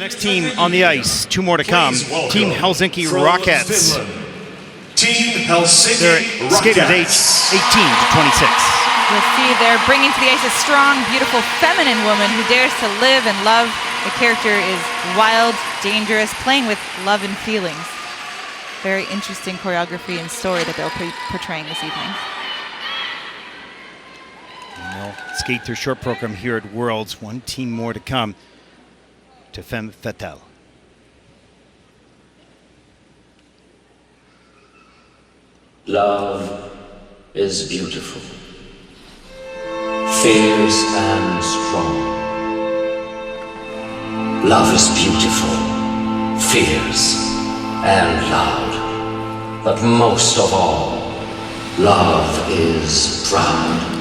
Next team on the ice, two more to come. Team Helsinki Rockets. Team Helsinki They're skaters aged 18 to 26. You'll see they're bringing to the ice a strong, beautiful, feminine woman who dares to live and love. The character is wild, dangerous, playing with love and feelings. Very interesting choreography and story that they'll be portraying this evening. And they'll skate their short program here at Worlds. One team more to come to Femme Fatale. Love is beautiful, fierce and strong. Love is beautiful, fierce and loud. But most of all, love is proud.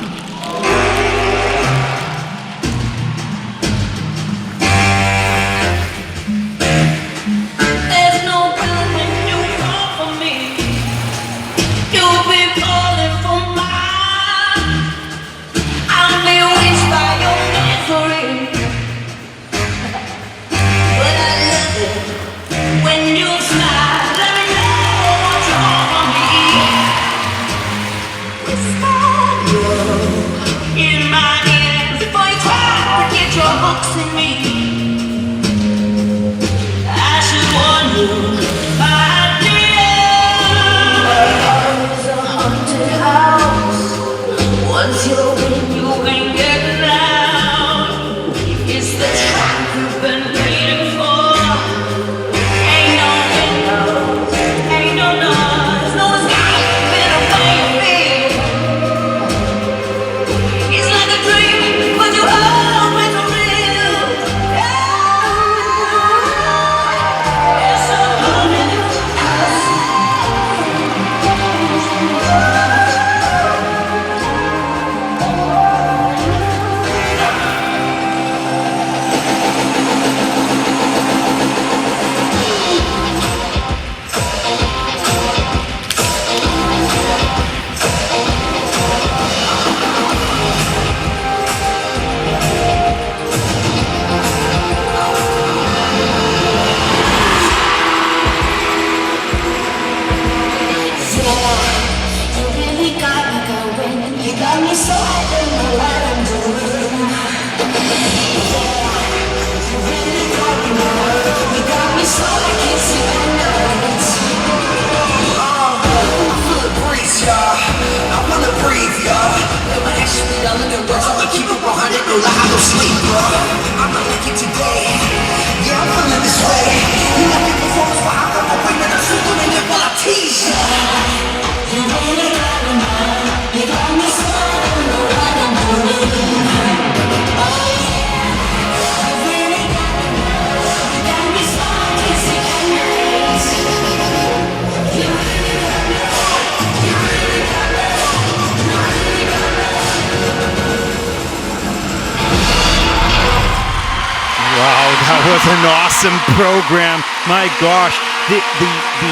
That was an awesome program. My gosh, the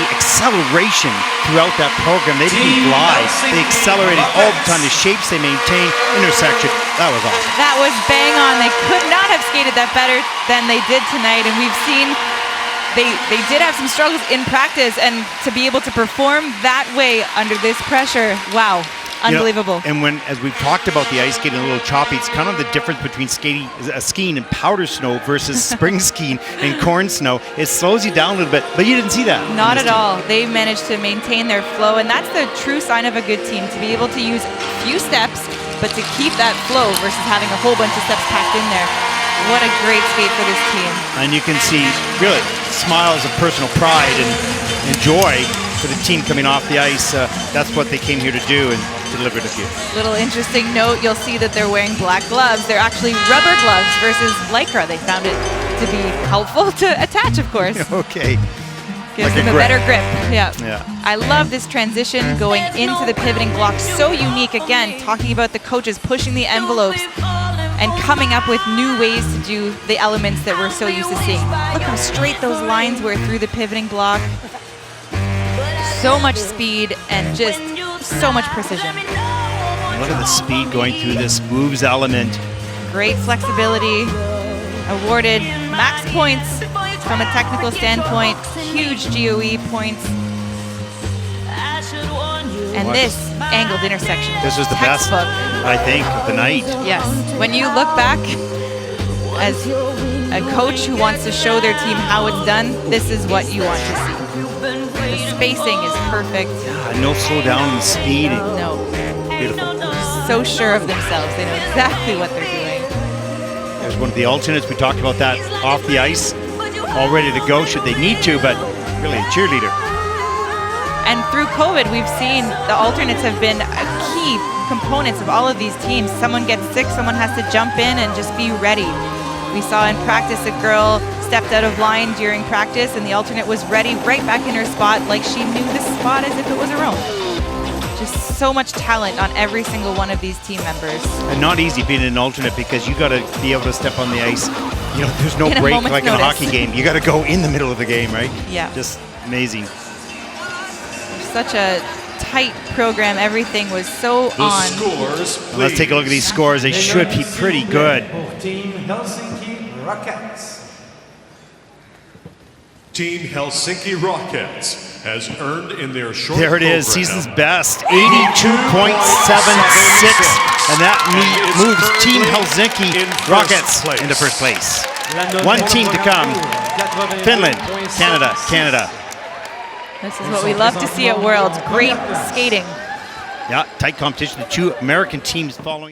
acceleration throughout that program, they didn't glide. They accelerated all the time. The shapes they maintained, intersection, that was awesome. That was bang on. They could not have skated that better than they did tonight. And we've seen they did have some struggles in practice, and to be able to perform that way under this pressure, wow. Unbelievable. You know, and as we've talked about the ice skating a little choppy, it's kind of the difference between skiing in powder snow versus spring skiing in corn snow. It slows you down a little bit, but you didn't see that. Not at all. They managed to maintain their flow, and that's the true sign of a good team, to be able to use few steps, but to keep that flow versus having a whole bunch of steps packed in there. What a great skate for this team. And you can see really smiles of personal pride and joy for the team coming off the ice. That's what they came here to do and delivered a few. Little interesting note, you'll see that they're wearing black gloves. They're actually rubber gloves versus Lycra. They found it to be helpful to attach, of course. Okay. Gives them a better grip. Yeah. I love this transition going into the pivoting block. So unique. Again, talking about the coaches pushing the envelopes and coming up with new ways to do the elements that we're so used to seeing. Look how straight those lines were through the pivoting block. So much speed and just so much precision. Look at the speed going through this moves element. Great flexibility, awarded max points from a technical standpoint, huge GOE points. And this angled intersection. This was the best, I think, of the night. Yes. When you look back as a coach who wants to show their team how it's done, this is what you want to see. The spacing is perfect. Yeah, no slowdown in speed. No. Beautiful. So sure of themselves. They know exactly what they're doing. There's one of the alternates. We talked about that off the ice. All ready to go should they need to, but really a cheerleader. And through COVID, we've seen the alternates have been key components of all of these teams. Someone gets sick, someone has to jump in and just be ready. We saw in practice a girl stepped out of line during practice and the alternate was ready right back in her spot like she knew the spot as if it was her own. Just so much talent on every single one of these team members. And not easy being an alternate because you got to be able to step on the ice. You know, there's no In a break moment's like in a notice. hockey game. You got to go in the middle of the game, right? Yeah. Just amazing. Such a tight program. Everything was so The on. scores, Let's take a look at these scores. They should be pretty good. Team Helsinki Rockets. Team Helsinki Rockets has earned in their short There it is, program season's best, 82.76, and that moves Team Helsinki Rockets into first place. One team to come, Finland, Canada. This is what we love to see at Worlds. Great skating. Yeah, tight competition. The two American teams following.